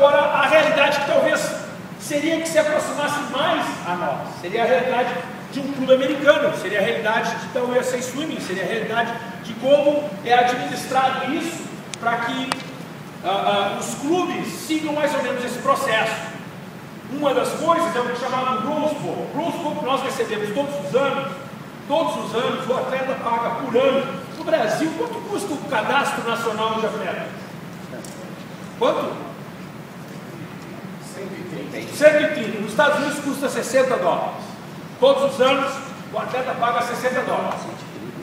agora a realidade que talvez seria que se aproximasse mais a nós. Seria a realidade de um clube americano, seria a realidade da USA Swimming, seria a realidade de como é administrado isso para que os clubes sigam mais ou menos esse processo. Uma das coisas é o que chamado Rose Bowl. Rose Bowl que nós recebemos todos os anos, o atleta paga por ano. No Brasil, quanto custa o cadastro nacional de atleta? Quanto? 130. Nos Estados Unidos custa $60. Todos os anos o atleta paga $60.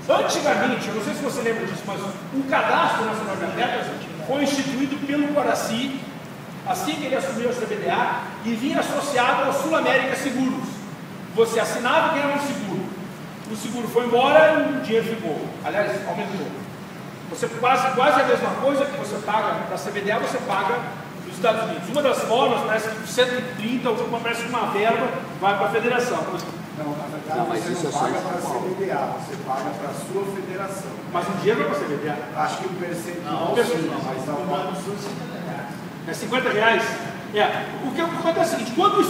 Antigamente, eu não sei se você lembra disso, mas o cadastro nacional de atletas foi instituído pelo Coraci, assim que ele assumiu a CBDA, e vinha associado ao Sul América Seguros. Você assinava e ganhava um seguro. O seguro foi embora e o dinheiro ficou. Aliás, aumentou. Você quase a mesma coisa que você paga para a CBDA, você paga nos Estados Unidos. Uma das formas, parece que 130, parece que uma verba vai para a federação. Não, na verdade, você não paga para a CBDA, você paga para a sua federação. Mas o dinheiro não é para a CBDA. Acho que o percentual mas é R$50. O que acontece é o seguinte, quando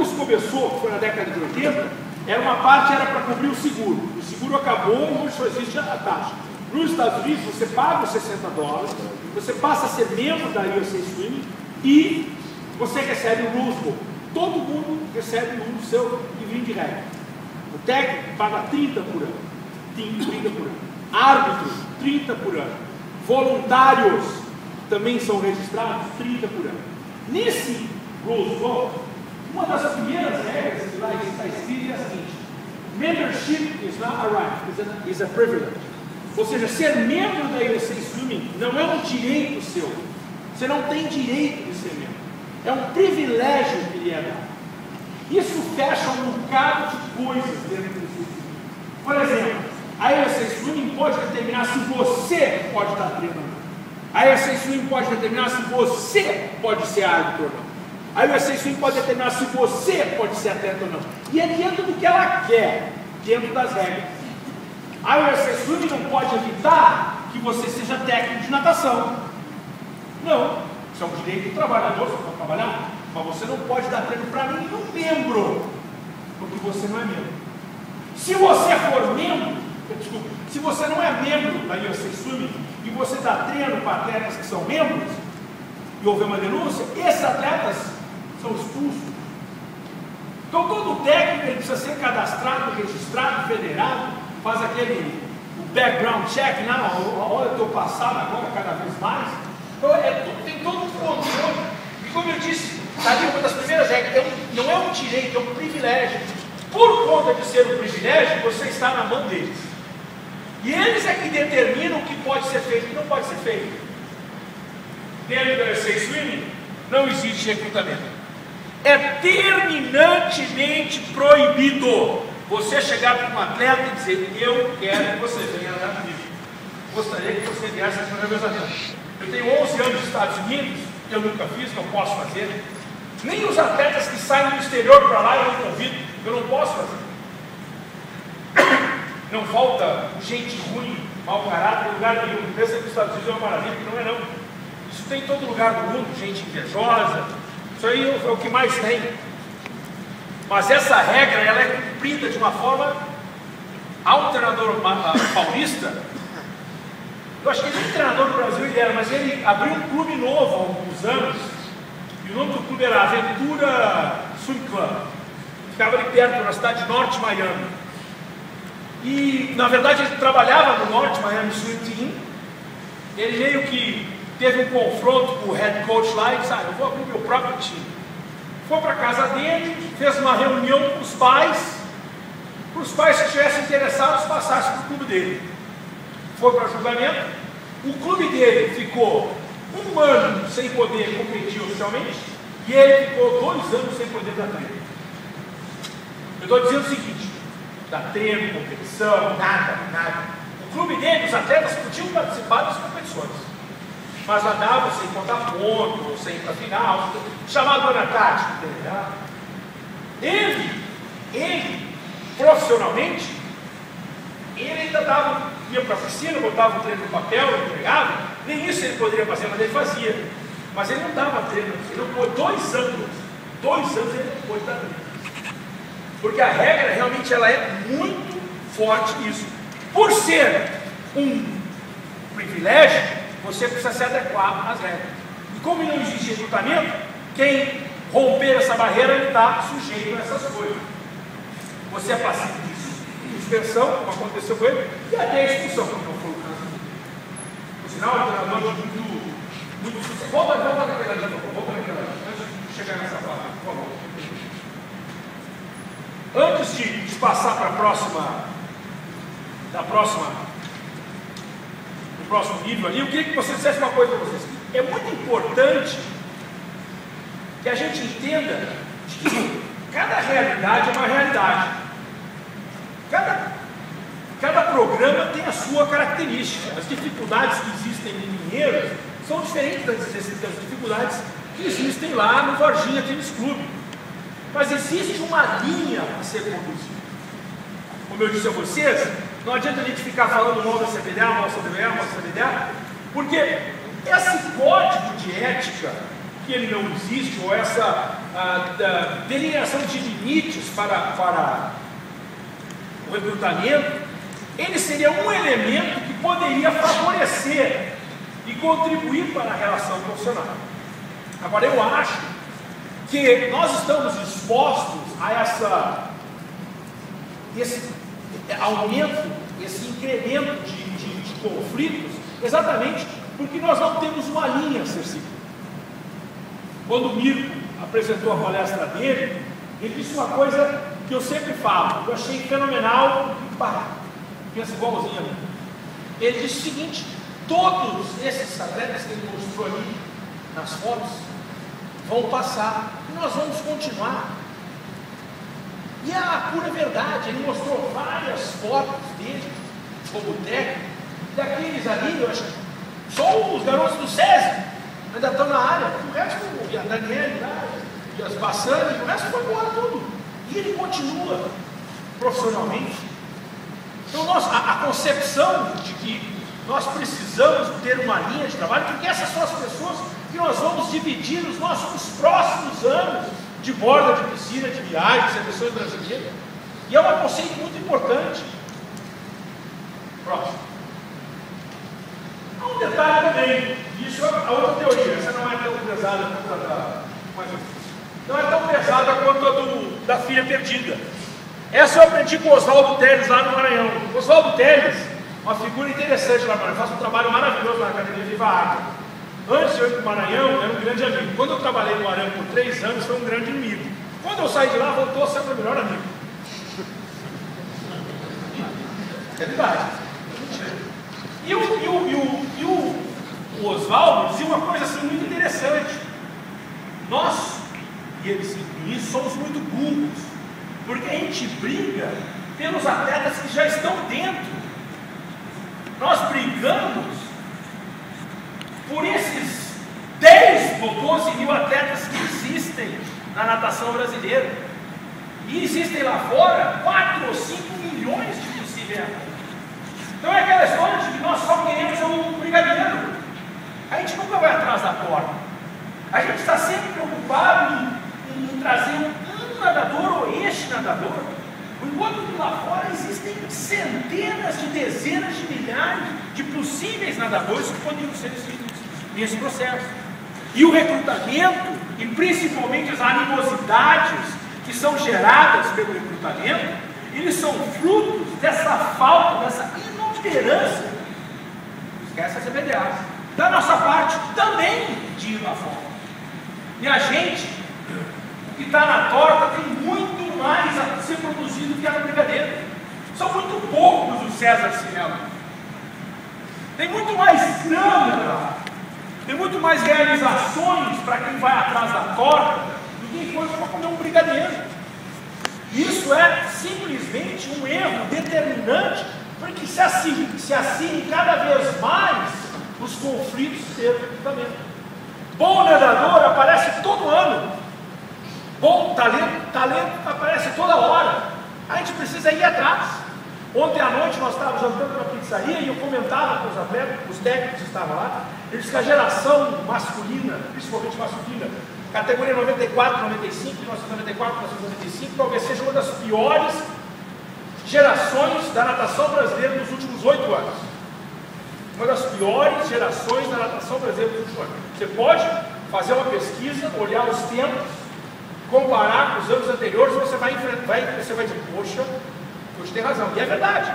isso começou, foi na década de 80, uma parte era para cobrir o seguro. O seguro acabou e hoje só existe a taxa. Nos Estados Unidos, você paga os $60, você passa a ser membro da USA Swimming e você recebe o Rose Bowl. Todo mundo recebe um seu livrinho de regra. O técnico paga 30 por ano. 30 por ano. Árbitros, 30 por ano. Voluntários também são registrados, 30 por ano. Nesse Rose Bowl, uma das primeiras regras que lá está escrita é a seguinte: membership is not a right, is a privilege. Ou seja, ser membro da USA Swimming não é um direito seu. Você não tem direito de ser membro. É um privilégio que lhe é dado. Isso fecha um bocado de coisas dentro do swimming. Por exemplo, a USA Swimming pode determinar se você pode estar treinando. A USA Swimming pode determinar se você pode ser árbitro ou não. A USA Swimming pode determinar se você pode ser atleta ou não. E é dentro do que ela quer, dentro das regras. A USA Swimming não pode evitar que você seja técnico de natação. Não. Isso é um direito do trabalhador, você pode trabalhar, mas você não pode dar treino para nenhum membro, porque você não é membro. Se você for membro, desculpa, se você não é membro da USA Swimming e você dá treino para atletas que são membros, e houver uma denúncia, esses atletas são expulsos. Então todo técnico ele precisa ser cadastrado, registrado, federado, faz aquele background check, olha o teu passado agora cada vez mais. Então tem todo um controle. E como eu disse, ali uma das primeiras regras, não é um direito, é um privilégio. Por conta de ser um privilégio, você está na mão deles. E eles é que determinam o que pode ser feito e o que não pode ser feito. Dentro da USA Swimming, não existe recrutamento. É terminantemente proibido você chegar para um atleta e dizer: eu quero que você venha nadar comigo. Gostaria que você viesse para meus atletas. Eu tenho 11 anos nos Estados Unidos, eu nunca fiz, não posso fazer. Nem os atletas que saem do exterior para lá eu não convido, eu não posso fazer. Não falta gente ruim, mau caráter em lugar nenhum. Pensa que os Estados Unidos é uma maravilha, que não é não. Isso tem em todo lugar do mundo, gente invejosa. Isso aí é o que mais tem. Mas essa regra, ela é cumprida de uma forma. Há um treinador paulista, eu acho que ele nem treinador do Brasil ele era, mas ele abriu um clube novo há alguns anos, e o nome do clube era Aventura Swim Club. Ficava ali perto, na cidade de Norte Miami. E, na verdade, ele trabalhava no Norte Miami Swim Team. Ele meio que teve um confronto com o head coach lá e disse: eu vou abrir meu próprio time. Foi para a casa dele, fez uma reunião com os pais, para os pais que estivessem interessados passassem para o clube dele. Foi para julgamento. O clube dele ficou 1 ano sem poder competir oficialmente e ele ficou 2 anos sem poder dar treino. Eu estou dizendo o seguinte: dar treino, competição, nada. O clube dele, os atletas podiam participar das competições, mas nadavam sem contar ponto, sem ir para a final, chamado Ana Tático. Ele, profissionalmente, ele ainda ia para a piscina, botava o treino no papel, entregava, nem isso ele poderia fazer, mas ele fazia. Mas ele não dava treino, ele não foi 2 anos. 2 anos ele não pôde dar treino. Porque a regra realmente ela é muito forte nisso. Por ser um privilégio, você precisa se adequar às regras. E como não existe recrutamento, quem romper essa barreira, ele está sujeito a essas coisas. Você é passivo de suspensão, como aconteceu com ele, e até a expulsão, como não foi o caso. Por sinal, o treinador muito sucesso. Vamos naquela de novo, antes de chegar nessa parte, por favor. Antes de passar para do próximo nível ali, eu queria que você dissesse uma coisa para vocês. É muito importante que a gente entenda que cada realidade é uma realidade. Cada programa tem a sua característica. As dificuldades que existem em Mineiros são diferentes das dificuldades que existem lá no Varginha Tênis Clube. Mas existe uma linha a ser conduzida. Como eu disse a vocês, não adianta a gente ficar falando mal da CBDA, mal da CBDA, mal da CBDA, porque esse código de ética, que ele não existe, ou essa delineação de limites para o recrutamento, ele seria um elemento que poderia favorecer e contribuir para a relação profissional. Agora, eu acho que nós estamos expostos a esse aumento, esse incremento de conflitos, exatamente porque nós não temos uma linha a ser seguida. Quando o Mirko apresentou a palestra dele, ele disse uma coisa que eu sempre falo, eu achei fenomenal, pensa igualzinho a mim. Ele disse o seguinte: todos esses atletas que ele mostrou ali nas fotos vão passar e nós vamos continuar. E a pura verdade, ele mostrou várias fotos dele como técnico, daqueles ali, eu acho que só os garotos do SESI ainda estão na área, o resto, e a Daniela, e as Bassani, o resto foi embora tudo. E ele continua profissionalmente. Então a concepção de que nós precisamos ter uma linha de trabalho, porque essas são as pessoas que nós vamos dividir os próximos anos de borda de piscina, de viagem, de seleções brasileiras. E é um conceito muito importante. Próximo. Há um detalhe também, isso é a outra teoria, essa não é tão pesada quanto a não é tão pesada quanto a da filha perdida. Essa eu aprendi com o Oswaldo Teles lá no Maranhão. O Oswaldo Teles, uma figura interessante lá no Maranhão, faz um trabalho maravilhoso na Academia Viva Água. Antes de eu ir para o Maranhão, era um grande amigo. Quando eu trabalhei no Maranhão por 3 anos, foi um grande inimigo. Quando eu saí de lá, voltou a ser meu melhor amigo. É verdade. E o Oswaldo dizia uma coisa assim muito interessante. Nós, e eles isso, somos muito burros, porque a gente briga pelos atletas que já estão dentro. Nós brigamos por esses 10 ou 12 mil atletas que existem na natação brasileira. E existem lá fora 4 ou 5 milhões de possíveis atletas. Então é aquela história de que nós só queremos um brigadeiro. A gente nunca vai atrás da porta. A gente está sempre preocupado em trazer um nadador ou este nadador, enquanto que lá fora existem centenas de dezenas de milhares de possíveis nadadores que poderiam ser inscritos nesse processo. E o recrutamento, e principalmente as animosidades que são geradas pelo recrutamento, eles são frutos dessa falta, dessa inoperância, esquece as CBDAs, da nossa parte também de ir lá fora. E a gente, que está na torta, tem muito mais a ser produzido que a brincadeira. São muito poucos os César Cielo. Tem muito mais grana lá. Tem muito mais realizações para quem vai atrás da torta do que foi para comer um brigadeiro. Isso é simplesmente um erro determinante, porque se assinem cada vez mais os conflitos de recrutamento. Bom nadador aparece todo ano. Bom talento aparece toda hora. A gente precisa ir atrás. Ontem à noite nós estávamos jantando na pizzaria e eu comentava com os atletas, os técnicos estavam lá, Ele diz que a geração masculina, principalmente masculina, categoria 94, 95, 1994, 1995, talvez seja uma das piores gerações da natação brasileira nos últimos 8 anos. Uma das piores gerações da natação brasileira nos últimos anos. Você pode fazer uma pesquisa, olhar os tempos, comparar com os anos anteriores, você vai dizer, poxa, você tem razão, e é verdade.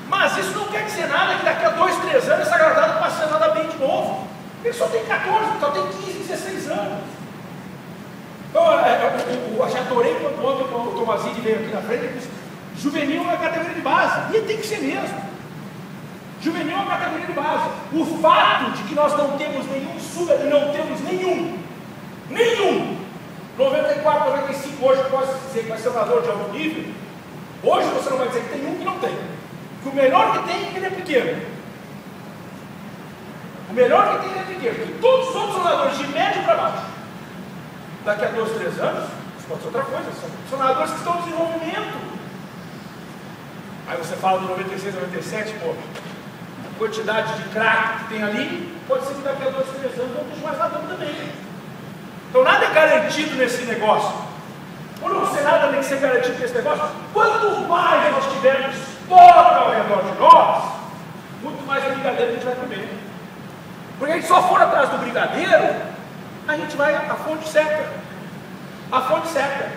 Mas isso não quer dizer nada que daqui a 2, 3 anos essa garotada passe a nadar bem de novo. Ele só tem 14, só tem 15, 16 anos. Então, eu já adorei quando ontem o Tomazini veio aqui na frente e disse, juvenil é uma categoria de base, e tem que ser mesmo. Juvenil é uma categoria de base. O fato de que nós não temos nenhum, 94, 95 hoje, posso dizer que vai ser um nadador de alto nível, hoje você não vai dizer que tem um que não tem. Que o melhor que tem, ele é pequeno. O melhor que tem, ele é pequeno. Que todos os outros nadadores de médio para baixo, daqui a 2, 3 anos, isso pode ser outra coisa, são nadadores que estão em desenvolvimento. Aí você fala do 96, 97, pô, a quantidade de craque que tem ali, pode ser que daqui a 2, 3 anos não esteja mais nadando também. Então nada é garantido nesse negócio. Por não ser nada tem que ser garantido nesse negócio, quanto mais nós tivermos toda ao redor de nós, muito mais brigadeiro a gente vai comer. Porque a gente só for atrás do brigadeiro, a gente vai à fonte seca. A fonte seca.